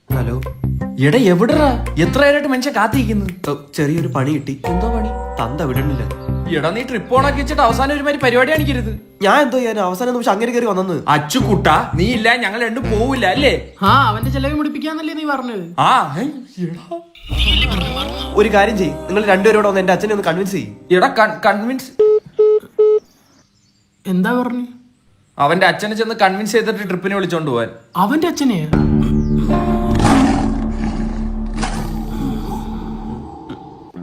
Hello. എടാ എവിടെടാ? എത്ര നേരമായിട്ട് മനുഷ്യൻ കാത്തിരിക്കുന്നു. ചെറിയൊരു പണി കിട്ടി. എന്തോ പണി? തന്ത വിടണില്ല. എടാ നീ ട്രിപ്പ് ഓണാക്കി വെച്ചിട്ട് അവസാനം ഒരുമാതിരി പരിപാടി കാണിക്കരുത്. ഞാൻ എന്തോ ചെയ്യാൻ അവസാനം നിമിഷം അങ്ങനെ കയറി വന്നു. അച്ചുക്കുട്ട നീ ഇല്ല ഞങ്ങൾ രണ്ടും പോവില്ല അല്ലേ? അവന്റെ ചെലവ് മുടിപ്പിക്കാന്നല്ലേ നീ പറഞ്ഞത്? ഒരു കാര്യം ചെയ്യും, നിങ്ങൾ രണ്ടുപേരോട് വന്ന് എന്റെ അച്ഛനെ ഒന്ന് കൺവിൻസ് ചെയ്യും. എടാ കൺവിൻസ് എന്താ പറഞ്ഞു? അവന്റെ അച്ഛനെ ചെന്ന് കൺവിൻസ് ചെയ്തിട്ട് ട്രിപ്പിനെ വിളിച്ചോണ്ട് പോവാൻ. അവന്റെ അച്ഛനെ?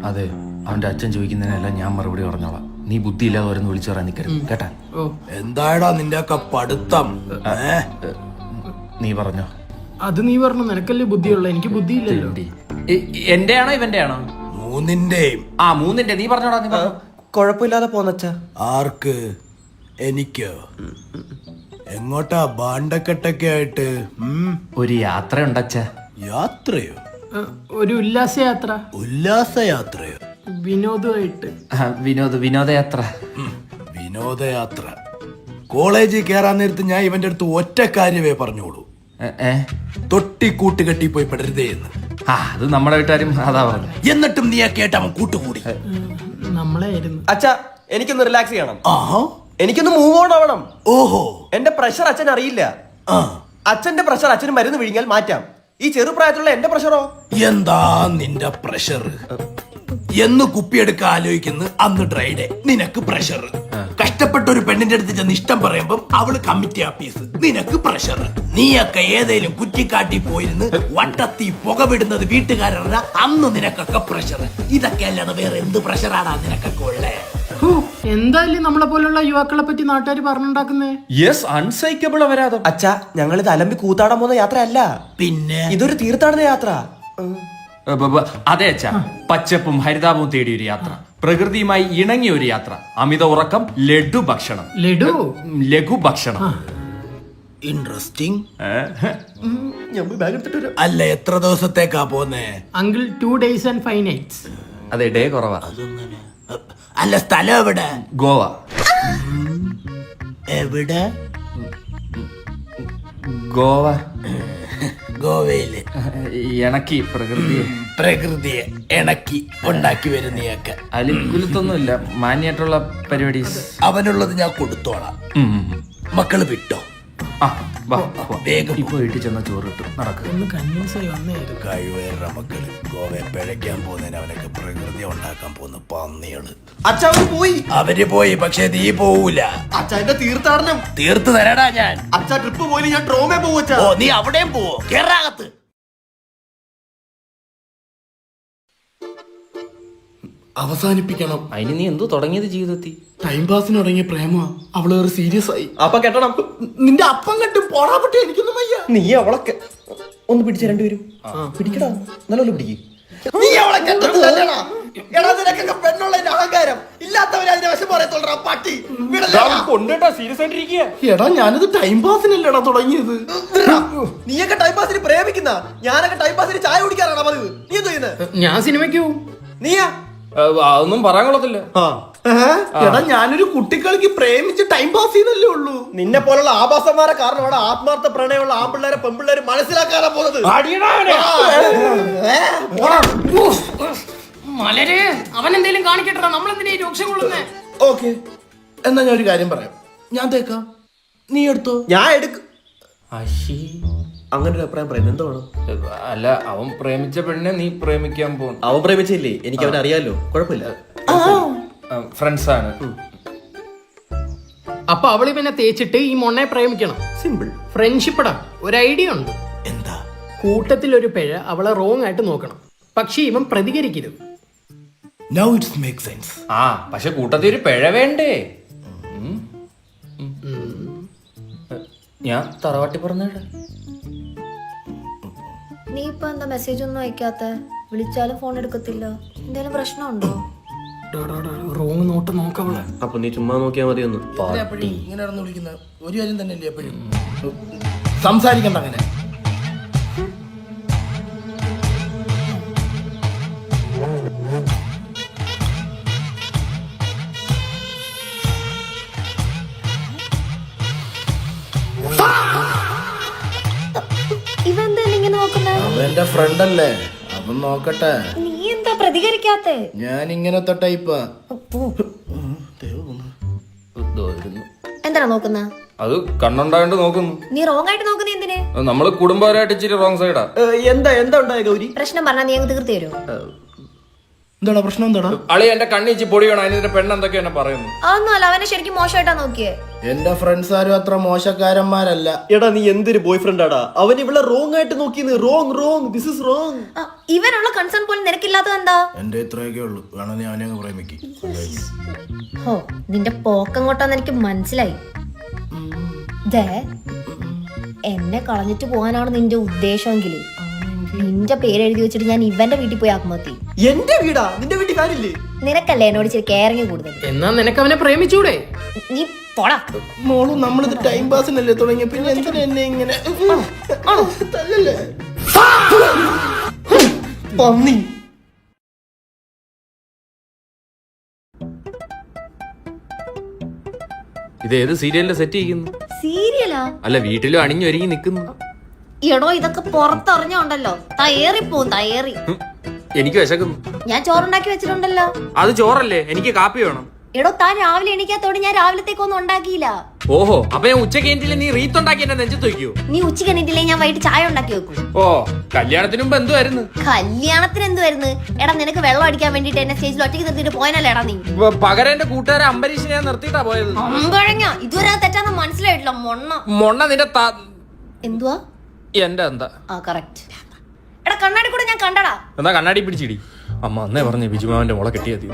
അതെ, അവന്റെ അച്ഛൻ ചോദിക്കുന്നതിനെല്ലാം ഞാൻ മറുപടി പറഞ്ഞോളാം. നീ ബുദ്ധിയില്ലാതെ ഓരോന്ന് വിളിച്ചു പറയാൻ നിൽക്കരുത് കേട്ടാ. എന്താടാ നിന്റെ ഒക്കെ പഠിത്തം? നീ പറഞ്ഞോ. അത് നീ പറഞ്ഞു, നിനക്കല്ലേ ബുദ്ധിയുള്ള, എനിക്ക് ബുദ്ധിയില്ലല്ലോ. എന്റെ ആണോ ഇവന്റെ ആണോ? മൂന്നിന്റെയും. മൂന്നിന്റെ. നീ പറഞ്ഞോടാ. നീ പറഞ്ഞോ. കുഴപ്പമില്ലാതെ പോന്നച്ചാ. ആർക്ക്? എനിക്കോ? എങ്ങോട്ടാ ബാണ്ടക്കെട്ടൊക്കെ ആയിട്ട്? ഒരു യാത്ര ഉണ്ടച്ചാ. യാത്രയോ? ഒരു ഉല്ലാസയാത്ര. ഉല്ലാസയാത്രയോ? വിനോദമായിട്ട്. വിനോദയാത്ര. വിനോദയാത്ര. കോളേജിൽ കയറാൻ നേരത്ത് ഞാൻ ഇവന്റെ അടുത്ത് ഒറ്റ കാര്യമേ പറഞ്ഞോളൂ, തൊട്ടിക്കൂട്ട് കെട്ടി പോയി പെടരുതേ എന്ന്. അത് നമ്മുടെ വീട്ടുകാരും അതാ പറഞ്ഞു. എന്നിട്ടും നീ കേട്ട് അവൻ കൂട്ടുകൂടി. നമ്മളായിരുന്നു. അച്ഛാ, എനിക്കൊന്ന് റിലാക്സ് ചെയ്യണം. ആഹാ, എനിക്കൊന്ന് മൂവ് ഓൺ ആവണം. ഓഹോ. എന്റെ പ്രഷർ അച്ഛൻ അറിയില്ല. അച്ഛന്റെ പ്രഷർ അച്ഛന് മരുന്ന് വിഴുങ്ങിയാൽ മാറ്റാം. ഈ ചെറുപ്രായത്തിലുള്ള എന്റെ പ്രഷറോ? എന്താ നിന്റെ പ്രഷർ? എന്ന് കുപ്പിയെടുക്ക ആലോചിക്കുന്നു, അന്ന് ഡ്രൈഡേ നിനക്ക് പ്രഷർ. കഷ്ടപ്പെട്ട ഒരു പെണ്ണിന്റെ അടുത്ത് ചെന്ന് ഇഷ്ടം പറയുമ്പോ അവള് കമ്മിറ്റി ആഫീസ്, നിനക്ക് പ്രഷർ. നീയൊക്കെ ഏതേലും കുറ്റിക്കാട്ടി പോയിരുന്ന് വട്ടത്തി പുക വിടുന്നത് വീട്ടുകാരല്ല, അന്ന് നിനക്കൊക്കെ പ്രഷർ. ഇതൊക്കെ അല്ലാതെ വേറെ എന്ത് പ്രഷറാണ് നിനക്കൊക്കെ ഉള്ളേ? എന്തായാലും നമ്മളെ പോലുള്ള യുവാക്കളെ പറ്റി നാട്ടുകാർ പറഞ്ഞുണ്ടാക്കുന്നേ. യെസ്, അൺസൈക്കബിൾ അപരാധം. അച്ഛാ, ഞങ്ങളിത് അലമ്പി കൂത്താടാൻ പോകുന്ന യാത്രയല്ല, പിന്നെ ഇതൊരു തീർത്ഥാടന യാത്ര. അതെ അച്ഛാ, പച്ചപ്പും ഹരിതാപവും തേടിയ ഒരു യാത്ര, പ്രകൃതിയുമായി ഇണങ്ങിയ ഒരു യാത്ര, അമിത ഉറക്കം, ലഘു ഭക്ഷണം. ഇൻട്രസ്റ്റിംഗ്. ബാഗ് എടുത്തിട്ട് അല്ല, എത്ര ദിവസത്തേക്കാ പോന്നേ? Uncle 2 days and 5 nights. അതെ, ഡേ കുറവാ. അല്ല, സ്ഥലം എവിടെ? ഗോവ. എവിടെ? ഗോവ. ഗോവയില് ഇണക്കി പ്രകൃതിയെ ഇണക്കി ഉണ്ടാക്കി വരുന്നയൊക്കെ അലിക്കുലത്തൊന്നുമില്ല, മാന്യായിട്ടുള്ള പരിപാടി. അവനുള്ളത് ഞാൻ കൊടുത്തോളാം. മക്കള് വിട്ടോ? വേഗം ഇപ്പൊ വീട്ടിൽ ചെന്ന ചോറ് കിട്ടും. നടക്കുക. ഒന്ന് കൺവിൻസ് ആയി വന്നേരും. കഴിവേറ മക്കള് ഗോവയെ പിഴയ്ക്കാൻ പോകുന്നതിന് അവനൊക്കെ പ്രകൃതി ഉണ്ടാക്കാൻ പോകുന്ന പന്നികള്. അച്ഛാ, അവര് പോയി. അവര് പോയി, പക്ഷെ നീ പോവൂല. അച്ഛാ, എന്റെ തീർത്ഥാടനം തീർത്ത് തരടാ ഞാൻ. അച്ഛാ, ട്രിപ്പ് പോയി ഞാൻ ഡ്രോമേ പോവച്ചാ. ഓ, നീ അവിടെയും പോവോ? കേറാകത്ത്. അവസാനിപ്പിക്കണം. അതിന് നീ എന്തോ തുടങ്ങിയത് ജീവിതത്തിൽ? ടൈം പാസിന് തുടങ്ങിയ പ്രേമ അവള് സീരിയസ് ആയി. അപ്പൊ കെട്ടണം. നിന്റെ അപ്പം കെട്ടും പോടാ പറ്റി. എനിക്കൊന്നും വയ്യ. നീ അവളൊക്കെ ഒന്ന് പിടിച്ച രണ്ടുപേരും പിടിക്കടാ, നല്ലോണം പിടിക്ക്. നീ അവളെ പെണ്ണുള്ളതിന്റെ അഹങ്കാരം ഇല്ലാത്തവരെ അതിന്റെ വശം പറയത്തോളാ പട്ടി. സീരിയസ് ആയിട്ടിരിക്കുക. എടാ, ഞാനത് ടൈം പാസിനല്ലേടാ തുടങ്ങിയത്. നീയൊക്കെ ടൈം പാസിന് പ്രേമിക്കുന്ന, ഞാനൊക്കെ ടൈം പാസിന് ചായ കുടിക്കാറാണ് പതിവ്. നീ എന്തോ ചെയ്യുന്നത്? ഞാൻ സിനിമയ്ക്ക് പോവും. നീയാ? അതൊന്നും പറയാൻ കൊള്ളത്തില്ല. എടാ, ഞാനൊരു കുട്ടികൾക്ക് പ്രേമിച്ച് ടൈം പാസ് ചെയ്തല്ലേ ഉള്ളൂ. നിന്നെ പോലുള്ള ആഭാസന്മാരെ കാരണമാണ് ആത്മാർത്ഥ പ്രണയമുള്ള ആൺപിള്ളേരെ പെൺപിള്ളേര് മനസ്സിലാക്കാതെ പോകുന്നത്. മലരെ, അവൻ എന്തേലും കാണിക്കട്ടെ, നമ്മളെന്തിനാ രൂക്ഷം കൊള്ളുന്നേ? ഓക്കെ, എന്നാ ഞാൻ ഒരു കാര്യം പറയാം. ഞാൻ തേക്കാം, നീ എടുത്തോ. ഞാൻ എടുക്കും. അങ്ങനെ ഒരു അഭിപ്രായം പറയുന്നത് എന്താണ്? അല്ല, അവൻ പ്രേമിച്ച പെണ്ണിനെ നീ പ്രേമിക്കാൻ പോകും. അവൻ പ്രേമിച്ചില്ലേ? എനിക്ക് അവനെ അറിയാലോ, കുഴപ്പമില്ല. ഫ്രണ്ട്സ് ആണ്. അപ്പൊ അവള് പിന്നെ തേച്ചിട്ട് ഈ മൊണ്ണയെ പ്രേമിക്കണം. സിമ്പിൾ ഫ്രണ്ട്ഷിപ്പടാ. ഒരു ഐഡിയ ഉണ്ട്. എന്താ? കൂട്ടത്തിൽ ഒരു പിഴ, അവളെ റോങ് ആയിട്ട് നോക്കണം, പക്ഷെ ഇവൻ പ്രതികരിക്കരുത്. Now it makes sense. പക്ഷെ കൂട്ടത്തിൽ ഒരു പിഴ വേണ്ടേ? ഞാൻ തറവാട്ടി പറഞ്ഞേടാ. നീ ഇപ്പൊ എന്താ മെസ്സേജ് ഒന്നും അയക്കാത്ത? വിളിച്ചാലും ഫോൺ എടുക്കത്തില്ല. എന്തെങ്കിലും പ്രശ്നമുണ്ടോ? റോങ് നോട്ട് നോക്കവളെ. അപ്പൊ നീ ചുമ്മാ നോക്കിയാ മതിയൊന്ന്. ഇങ്ങനെ വിളിക്കുന്ന ഒരു കാര്യം തന്നെയല്ലേ എപ്പോഴും സംസാരിക്കണ്ട അങ്ങനെ. ഇവ എന്തായാലും ഇങ്ങനെ നോക്കുന്നേ? എന്റെ ഫ്രണ്ട് അല്ലേ, അപ്പം നോക്കട്ടെ. നീ എന്താ പ്രതികരിക്കാത്തെ? ഞാൻ ഇങ്ങനത്തെ ടൈപ്പാ. എന്താണ് നോക്കുന്ന? അത് കണ്ണുണ്ടായോണ്ട് നോക്കുന്നു. നീ റോങ് ആയിട്ട് നോക്കുന്ന എന്തിന്? നമ്മള് കുടുംബപരമായിട്ട് ഇച്ചിരി റോങ് സൈഡാ. എന്താ ഉണ്ടായ ഗൗരി? പ്രശ്നം പറഞ്ഞാ നീ അങ്ങ് തീർത്ത് തരുമോ? എന്താടാ പ്രശ്നം? എന്താടാ? അളി എന്റെ കണ്ണിച്ച് പൊടി വേണം, അതിന്റെ പെണ്ണെന്തൊക്കെയാ എന്നെ പറയുന്നു. അതൊന്നും അല്ല, അവനെ ശരിക്കും മോശമായിട്ടാ നോക്കിയേ. എന്റെ ഫ്രണ്ട്സ് ആരും അത്ര മോശക്കാരന്മാരല്ല. എടാ നീ എന്തൊരു ബോയ് ഫ്രണ്ട് ആടാ. അവൻ ഇവിടെ റോങ് ആയിട്ട് നോക്കിയെന്ന്. Wrong this is wrong. ഇവനുള്ള കൺസേൺ പോലും നിനക്കില്ലാത്തത് എന്താ? എന്റെ ഇത്രയൊക്കെ ഉള്ളു, വേണമെങ്കിൽ അവനെ അങ്ങ് പ്രേമിക്ക്. ഹോ, നിന്റെ പോക്കങ്ങോട്ടാന്ന് എനിക്ക് മനസ്സിലായി. ദേ, എന്നെ കളഞ്ഞിട്ട് പോകാനാണ് നിന്റെ ഉദ്ദേശമെങ്കിൽ നിന്റെ പേര് എഴുതി വെച്ചിട്ട് ഞാൻ ഇവന്റെ വീട്ടിൽ പോയി ആത്മഹത്യ. എന്റെ വീടാ? നിന്റെ വീട്ടിൽ കാര്യമില്ലേ? നിനക്കല്ലേ എന്നോട് ഇച്ചിരി കെയറിങ് കൂടുതൽ. എന്നാ നിനക്ക് അവനെ പ്രേമിച്ചൂടെ? നീ പോടാ. മോളു, നമ്മളിത് ടൈം പാസിനല്ലേ തുടങ്ങിയ, പിന്നെ എന്തിനാ എന്നെ ഇങ്ങനെ തല്ലല്ലേ? പന്നി. ഇത് ഏത് സീരിയലിന്റെ സെറ്റ് ചെയ്യുന്നു? സീരിയലാ? അല്ല, വീട്ടിലും അണിഞ്ഞൊരുങ്ങി നിൽക്കുന്നു. എടോ, ഇതൊക്കെ പുറത്തറിഞ്ഞോണ്ടല്ലോ തയ്യേറിപ്പോവും. തയ്യേറി. എനിക്ക് വിശക്കുന്നു. ഞാൻ ചോറുണ്ടാക്കി വെച്ചിട്ടുണ്ടല്ലോ. അത് ചോറല്ലേ, എനിക്ക് കാപ്പി വേണം. എടോ, താൻ രാവിലെ എണീക്കാത്തോട് ഞാൻ രാവിലത്തേക്കൊന്നും ഉണ്ടാക്കിയില്ല. ഓഹോ, അപ്പൊ ഞാൻ ഉച്ചക്ക് കഴിഞ്ഞിട്ടില്ല നീ റീത്ത് ഉണ്ടാക്കി എന്നെ നെഞ്ചത്ത് വെക്കൂ? നീ ഉച്ചക്ക് എണീറ്റില്ലേ ഞാൻ വൈകിട്ട് ചായ ഉണ്ടാക്കി വെക്കും. ഓ, കല്യാണത്തിന് മുമ്പ് എന്തുവായിരുന്നു? കല്യാണത്തിന് എന്തുവായിരുന്നു? എടാ, നിനക്ക് വെള്ളം അടിക്കാൻ വേണ്ടിട്ട് എന്നെ സ്റ്റേജിൽ ഒറ്റയ്ക്ക് നിർത്തിയിട്ട് പോയനല്ലേ എടാ നീ? പകരം എന്റെ കൂട്ടുകാരെ അംബരീഷിനെ ഞാൻ നിർത്തിയിട്ടാ പോയത്. അമ്പഴങ്ങ ഇതുവരെ തെറ്റാന്ന് മനസ്സിലായിട്ടില്ല. മൊണ്ണ നിന്റെ എന്തുവാ? എന്റെ എന്താ? ആ, കറക്റ്റ്. എടാ, കണ്ണാടി കൂടെ ഞാൻ കണ്ടടാ. എന്താ കണ്ണാടി പിടിച്ചിടി? അമ്മ അന്നേ പറഞ്ഞു ബിജുമാവന്റെ മോളെ കെട്ടിയത്.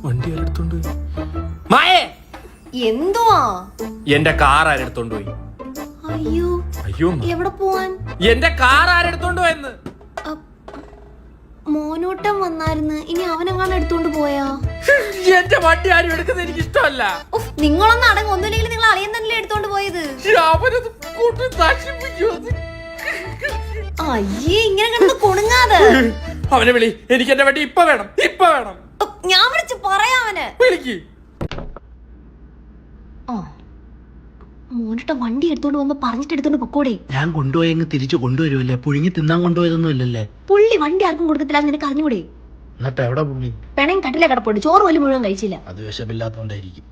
വണ്ടി ആരെടുത്തോണ്ട് പോയി? മായേ, എന്തുവാ? എന്റെ കാർ ആരെടുത്തോണ്ട് പോയി? അയ്യോ, അയ്യോ, എവിടെ പോവാൻ? എന്റെ കാർ ആരെടുത്തോണ്ട് പോയെന്ന്? മോനോട്ടം വന്നായിരുന്നു. ഇനി അവനെങ്ങാനും എടുത്തോണ്ട് പോയാ? എന്റെ വണ്ടി ആരും എടുക്കുന്നത് എനിക്ക് ഇഷ്ടമല്ല. നിങ്ങളൊന്നും അടങ്ങ്. ഒന്നുമില്ലെങ്കിൽ നിങ്ങൾ അളിയൻ തന്നെ എടുത്തോണ്ട് പോയത്. അയ്യേ, ഇങ്ങനെ കിടന്ന് കുണുങ്ങാതെ. അവനെ വിളി, എനിക്ക് എന്റെ വണ്ടി ഇപ്പൊ വേണം, ഇപ്പൊ വേണം. ഞാൻ വിളിച്ച് പറയാം അവന്. വിളിക്ക്. മോനിട്ട വണ്ടി എടുത്തോണ്ട് പോകുമ്പോ പറഞ്ഞിട്ട് എടുത്തോണ്ട് പൊക്കോടെ. ഞാൻ കൊണ്ടുപോയെങ്കിൽ തിരിച്ചു കൊണ്ടുവരുമല്ലേ? പുഴുങ്ങി തിന്നാൻ കൊണ്ടുപോയതൊന്നും ഇല്ലല്ലേ? പുള്ളി വണ്ടി ആർക്കും കൊടുക്കത്തില്ല, നിനക്ക് അറിഞ്ഞൂടെ? എന്നിട്ട് എവിടെ പുള്ളി? പെണയും കട്ടിലെ കിടപ്പുണ്ട്. ചോറ് പോലും മുഴുവൻ കഴിച്ചില്ല. അത് വിശപ്പില്ലാത്തോണ്ടായിരിക്കും.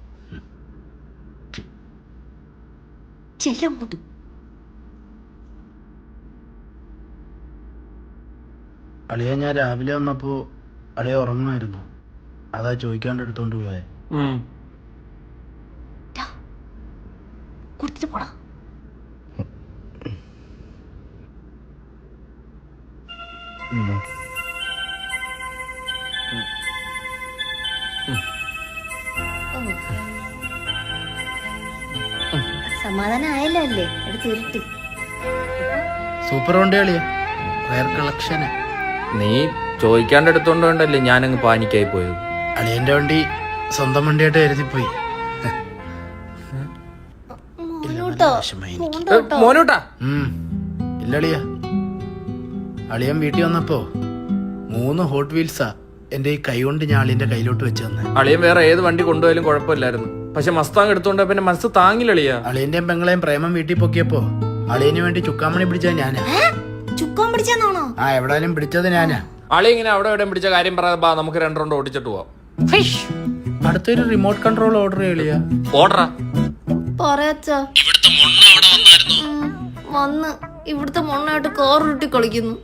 ചെല്ലം കൂട്ടു. അളിയ, ഞാൻ രാവിലെ വന്നപ്പോ അളിയ ഉറങ്ങുമായിരുന്നു. അതാ ചോദിക്കാണ്ട് എടുത്തോണ്ട് പോയെ. കൊടുത്തിട്ട് പോടാ. സമാധാനം ആയല്ലോ അല്ലേ? എടുത്ത് ഉരുട്ടി. സൂപ്പർ വണ്ടി അളിയ, റയർ കളക്ഷന്. നീ ചോദിക്കാണ്ട് എടുത്തോണ്ട് വേണ്ടല്ലേ ഞാനങ്ങ് പാനിക്കായി പോയത്. അളിയന്റെ വണ്ടി സ്വന്തം വണ്ടിയായിട്ട് കരുതിപ്പോയി. മോനൂട്ടാ, ഇല്ലളിയ, അളിയൻ വീട്ടിൽ വന്നപ്പോ 3 ഹോട്ട് വീൽസാ എന്റെ ഈ കൈ കൊണ്ട് ഞാൻ അളിയന്റെ കയ്യിലോട്ട് വെച്ച് തന്നെ. അളിയൻ വേറെ ഏത് വണ്ടി കൊണ്ടുപോയാലും കുഴപ്പമില്ലായിരുന്നു. പക്ഷെ മസ്താങ് എടുത്തോണ്ട് പിന്നെ മനസ്സ് താങ്ങിലളിയാ. അളിയന്റെയും പെങ്ങളെയും പ്രേമം വീട്ടിൽ പൊക്കിയപ്പോ അളിയന് വേണ്ടി ചുക്കാമണി പിടിച്ചത് ഞാനാ. ചുക്കാൻ പിടിച്ചാണോ? ആ, എവിടെയും പിടിച്ചത് ഞാനാ. അളി ഇങ്ങനെ അവിടെ എവിടെയും പിടിച്ച കാര്യം പറയാതെ ബാ, നമുക്ക് 2 റൗണ്ട് ഓടിച്ചിട്ട് പോവാം. അടുത്തൊരു റിമോട്ട് കൺട്രോൾ ഓർഡർ ചെയ്യളിയാ. ഓർഡറാ പറയാച്ചാ. വന്ന് ഇവിടുത്തെ മണ്ണായിട്ട് കാറുരുട്ടി കളിക്കുന്നു.